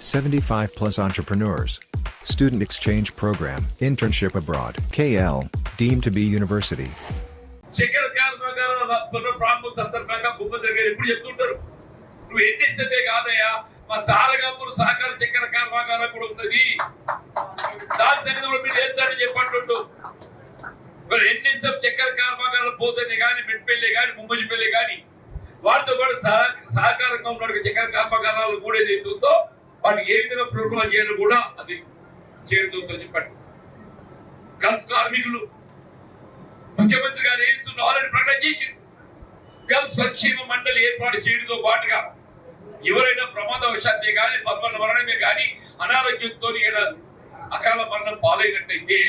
75 plus entrepreneurs. Student exchange program, internship abroad. KL, deemed to be university. చక్కెర కర్మాగారాల ప్రారంభం సందర్భంగా భూపతి గారు ఎప్పుడు చెప్తుంటారు, నువ్వు ఎన్ని ఇస్తే కాదయ్యా, మా సారగాపూర్ సహకార చక్కెర కర్మాగారం కూడా ఉన్నది, దాని సంగతి కూడా మీరు చేస్తారని చెప్పంటుంటూ మరి ఎన్నిస్తాం చక్కెర కర్మాగారాలు పోతేనే కానీ మెట్పల్లి కానీ ముంబజిపల్లి కానీ వాటితో పాటు సహకారంగా ఉన్న చక్కెర కర్మాగారాలు కూడా ఏదైతుందో వాటికి ఏ విధంగా ప్రోగ్రాం చేయాలో కూడా అది చేయడంతో చెప్పండి. గల్ఫ్ కార్మికులు ముఖ్యమంత్రి గారు ఏదైతుందో ఆల్రెడీ ప్రకటన చేసింది. గల్ఫ్ సంక్షేమ మండలి ఏర్పాటు చేయడంతో పాటుగా ఎవరైనా ప్రమాదవశాత్తే కానీ పద్మన మరణమే కానీ అనారోగ్యంతో అకాల మరణం పాలైనట్టయితే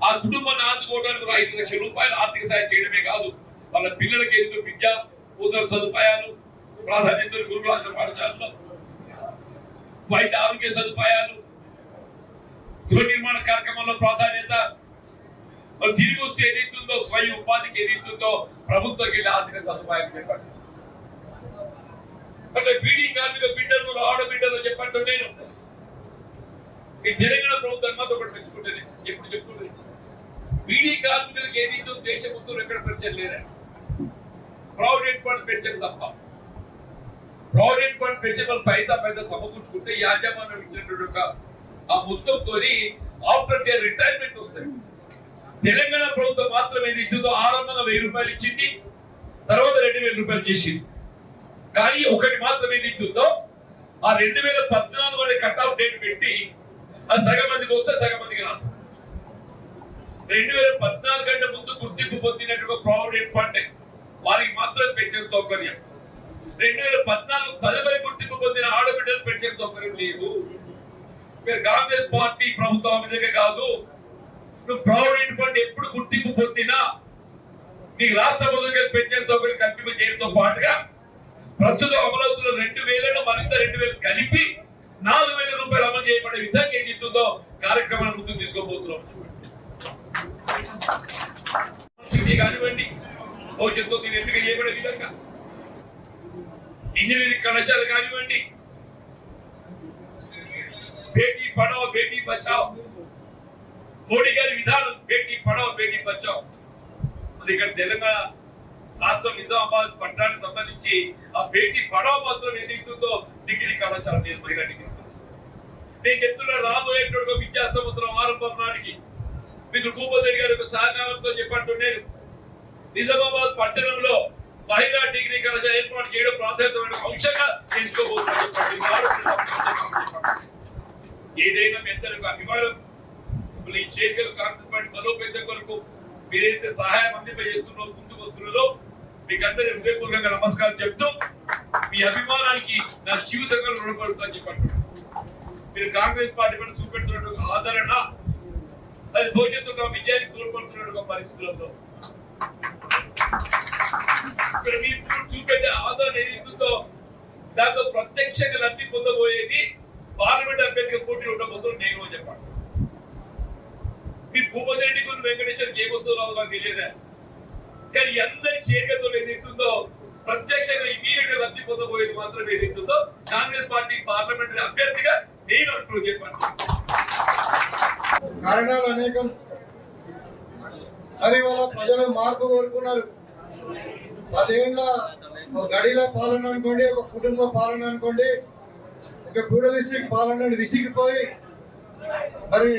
ఆ కుటుంబాన్ని ఆదుకోవడానికి 5 లక్షల రూపాయలు ఆర్థిక సాయం చేయడమే కాదు, వాళ్ళ పిల్లలకి ఏదో విద్య కూతుర సదుపాయాలు, ప్రాధాన్యత గురుకులాశ్రమ పాఠశాలలో వైద్య ఆరోగ్య సదుపాయాలు, గృహ నిర్మాణ కార్యక్రమంలో ప్రాధాన్యత, మరి తిరిగి వస్తే ఏదైతుందో స్వయం ఉపాధికి ఏదైతుందో ప్రభుత్వం వెళ్ళి ఆర్థిక సదుపాయం చెప్పండి. అంటే బీడీ కార్మిక బిడ్డలు ఆడబిడ్డలు చెప్పండి. నేను ఈ తెలంగాణ ప్రభుత్వం మాతో ఒకటి పెంచుకుంటేనే ఎప్పుడు చెప్తుండే బీడీ కార్మికులకు ఏదైతే దేశం మొత్తం ఎక్కడ పెన్షన్ లేదా, ప్రావిడెంట్ ఫండ్ పెన్షన్ తప్ప. ప్రావిడెంట్ ఫండ్ పెన్షన్ వాళ్ళు పైసా సమకూర్చుకుంటే యాజమాన్యం ఇచ్చినటువంటి ఆ మొత్తంతో ఆఫ్టర్ దేర్ రిటైర్మెంట్ వస్తాయి. తెలంగాణ ప్రభుత్వం మాత్రం ఏది ఇచ్చిందో ఆరంభంగా 1000 రూపాయలు ఇచ్చింది, తర్వాత 2000 రూపాయలు చేసింది. కానీ ఒకటి మాత్రం ఏది ఇచ్చిందో ఆ 2014 అనే కట్ ఆఫ్ డేట్ పెట్టి అది సగం మందికి వస్తే సగం మందికి రాదు. 2014 కంటే ముందు గుర్తింపు పొందినట్టుగా ప్రావిడెంట్ ఫండ్ వారికి మాత్రం పెన్షన్ సౌకర్యం, 2014 తదుపరి గుర్తింపు పొందిన ఆడబిడ్డలు పెన్షన్ సౌకర్యం లేదు. కాంగ్రెస్ పార్టీ ప్రభుత్వం విధంగా కాదు, నువ్వు ప్రావిడెంట్ ఫండ్ ఎప్పుడు గుర్తింపు పొందినా నీకు రాష్ట్ర ప్రభుత్వం పెన్షన్ సౌకర్యం కల్పింప చేయడంతో పాటుగా ప్రస్తుతం అమలవుతున్న 2000 మరింత 2000 కలిపి 4000 రూపాయలు అమలు చేయబడే విధంగా ఏం చెప్తుందో కార్యక్రమాన్ని ముందుకు తీసుకోబోతున్నాం. కానివ్వండి, భవిష్యత్తు నేను ఎంపిక చేయబడే విధంగా ఇంజనీరింగ్ కళాశాల కానివ్వండి, బేటీ పడావ్ బేటీ బచావ్, మోడీ గారి విధానం బేటీ పడావ్ బేటీ బచావ్. అది ఇక్కడ తెలంగాణ రాష్ట్రం నిజామాబాద్ పట్టణానికి సంబంధించి ఆ బేటీ పడావ్ మాత్రం ఏదైతుందో డిగ్రీ కళాశాల మహిళా డిగ్రీ. నేను చెప్తున్నా రాబోయేటువంటి విద్యా సంవత్సరం ఆరంభం నాటికి మీకు భూపతి గారి యొక్క సహకారంతో చెప్పంటూ నేను నిజామాబాద్ పట్టణంలో మహిళా డిగ్రీ కళాశాల ఏర్పాటు చేయడం ప్రాధాన్యతమైన అంశంగా ఎంచుకోబోతున్నారు. ఏదైనా మీ అందరికీ అభిమానం ఈ చేరికలు కాంగ్రెస్ పార్టీ బలోపేతం కొరకు మీరైతే సహాయం అందింపజేస్తున్నారో ముందుకు వస్తున్నారో మీకు అందరి హృదయపూర్వకంగా నమస్కారం చెప్తూ మీ అభిమానానికి నా జీవితంగా రుణపడుతుందని చెప్పండి. మీరు కాంగ్రెస్ పార్టీ పైన చూపెడుతున్న ఆదరణ అది భవిష్యత్తు విజయానికి తోడ్పడుతున్న పరిస్థితులలో ఇక్కడ మీరు చూపెట్టే ఆదరణ ఏదైతుందో దాంతో ప్రత్యక్షంగా లబ్ధి పొందబోయేది పార్లమెంట్ అభ్యర్థిగా పోటీ ఉండబోతున్న నేను చెప్పండి. మీ భూపతి రెడ్డి గురించి వెంకటేశ్వరికి ఏమొస్తుందో రాదు నాకు తెలియదా, కానీ అందరి చేరికతో ఏదైతుందో ప్రత్యక్షంగా ఇమీడియట్ గా లబ్ధి పొందబోయేది మాత్రం ఏదైతుందో కాంగ్రెస్ పార్టీ పార్లమెంటరీ అభ్యర్థిగా నేను అంటూ చెప్పండి. కారణాలు అనేకం. మరి వాళ్ళ ప్రజలు మార్పు కోరుకున్నారు. 10 ఏళ్ళ గడిల పాలన అనుకోండి, ఒక కుటుంబ పాలన అనుకోండి, ఒక కూడలిస్టిక్ పాలన విసిగిపోయి మరి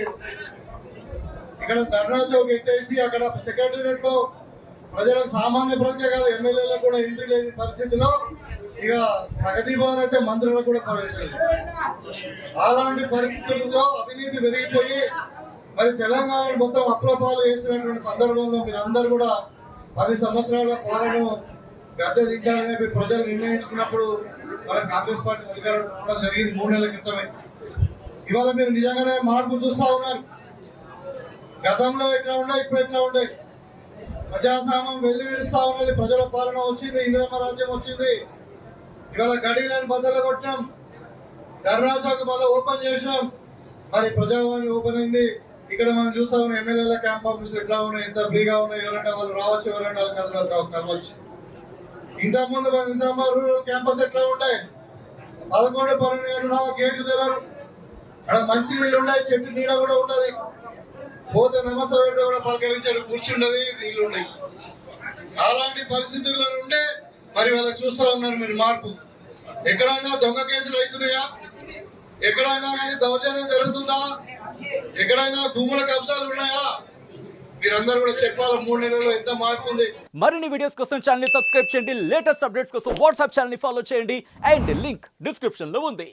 ఇక్కడ ధర్నా చౌక్ ఎత్తేసి అక్కడ సెక్రటేరియట్ లో ప్రజలకు సామాన్య ప్రజలే కాదు ఎమ్మెల్యేలకు కూడా ఎంట్రీ లేని పరిస్థితిలో ఇక ప్రగతి భవన్ అయితే మంత్రులకు కూడా ప్రవేశించారు. అలాంటి పరిస్థితుల్లో అవినీతి పెరిగిపోయి మరి తెలంగాణ మొత్తం అప్రపాలు వేసినటువంటి సందర్భంలో మీరందరూ కూడా 10 సంవత్సరాల పాలన గద్దె దించాలని ప్రజలు నిర్ణయించుకున్నప్పుడు మన కాంగ్రెస్ పార్టీ అధికారం కూడా జరిగింది 3 నెలల క్రితమే. ఇవాళ మీరు నిజంగానే మార్పు చూస్తా ఉన్నారు. గతంలో ఎట్లా ఉండే ఇప్పుడు ఎట్లా ఉండే, ప్రజాస్వామ్యం వెల్లివిరుస్తా ఉన్నది, ప్రజల పాలన వచ్చింది, ఇందిరమ్మ రాజ్యం వచ్చింది. ఇవాళ గడిలను బద్దలు కొట్టినాం, ధర్నా చౌక్ మళ్ళీ ఓపెన్ చేసినాం, మరి ప్రజావాణి ఓపెన్ అయింది. ఇక్కడ మనం చూస్తా ఉన్నాం ఎమ్మెల్యేల క్యాంప్ ఆఫీసులు ఎట్లా ఉన్నాయి, ఎంత ఫ్రీగా ఉన్నాయి, ఎవరంటే వాళ్ళు రావచ్చు, ఎవరంటే వాళ్ళు కలవచ్చు. ఇంతకుముందు నిజామాబాద్ రూరల్ క్యాంపస్ ఎట్లా ఉంటాయి, 11, 12 గంటల దాకా గేట్లు తెరరు. అక్కడ మంచి నీళ్ళు ఉన్నాయి, చెట్టు నీడ కూడా ఉంటది. పోతే నమస్తే పెడితే కూడా పలకరించారు, కూర్చుండవి, నీళ్ళు ఉన్నాయి. అలాంటి పరిస్థితుల్లో ఉండే మరి వాళ్ళకి చూస్తా ఉన్నారు మీరు మార్పు. ఎక్కడైనా దొంగ కేసులు అవుతున్నాయా? ఎక్కడైనా కానీ దౌర్జన్యం జరుగుతుందా? ఎక్కడైనా భూముల కబ్జాలు ఉన్నాయా? మీరందరూ కూడా చెప్పాలి 3 నెలల్లో ఎంత మార్పు ఉంది. మరిన్ని వీడియోస్ కోసం ఛానల్ ని సబ్స్క్రైబ్ చేయండి, లేటెస్ట్ అప్డేట్స్ కోసం వాట్సాప్ ఛానల్ ని ఫాలో చేయండి అండ్ లింక్ డిస్క్రిప్షన్ లో ఉంది.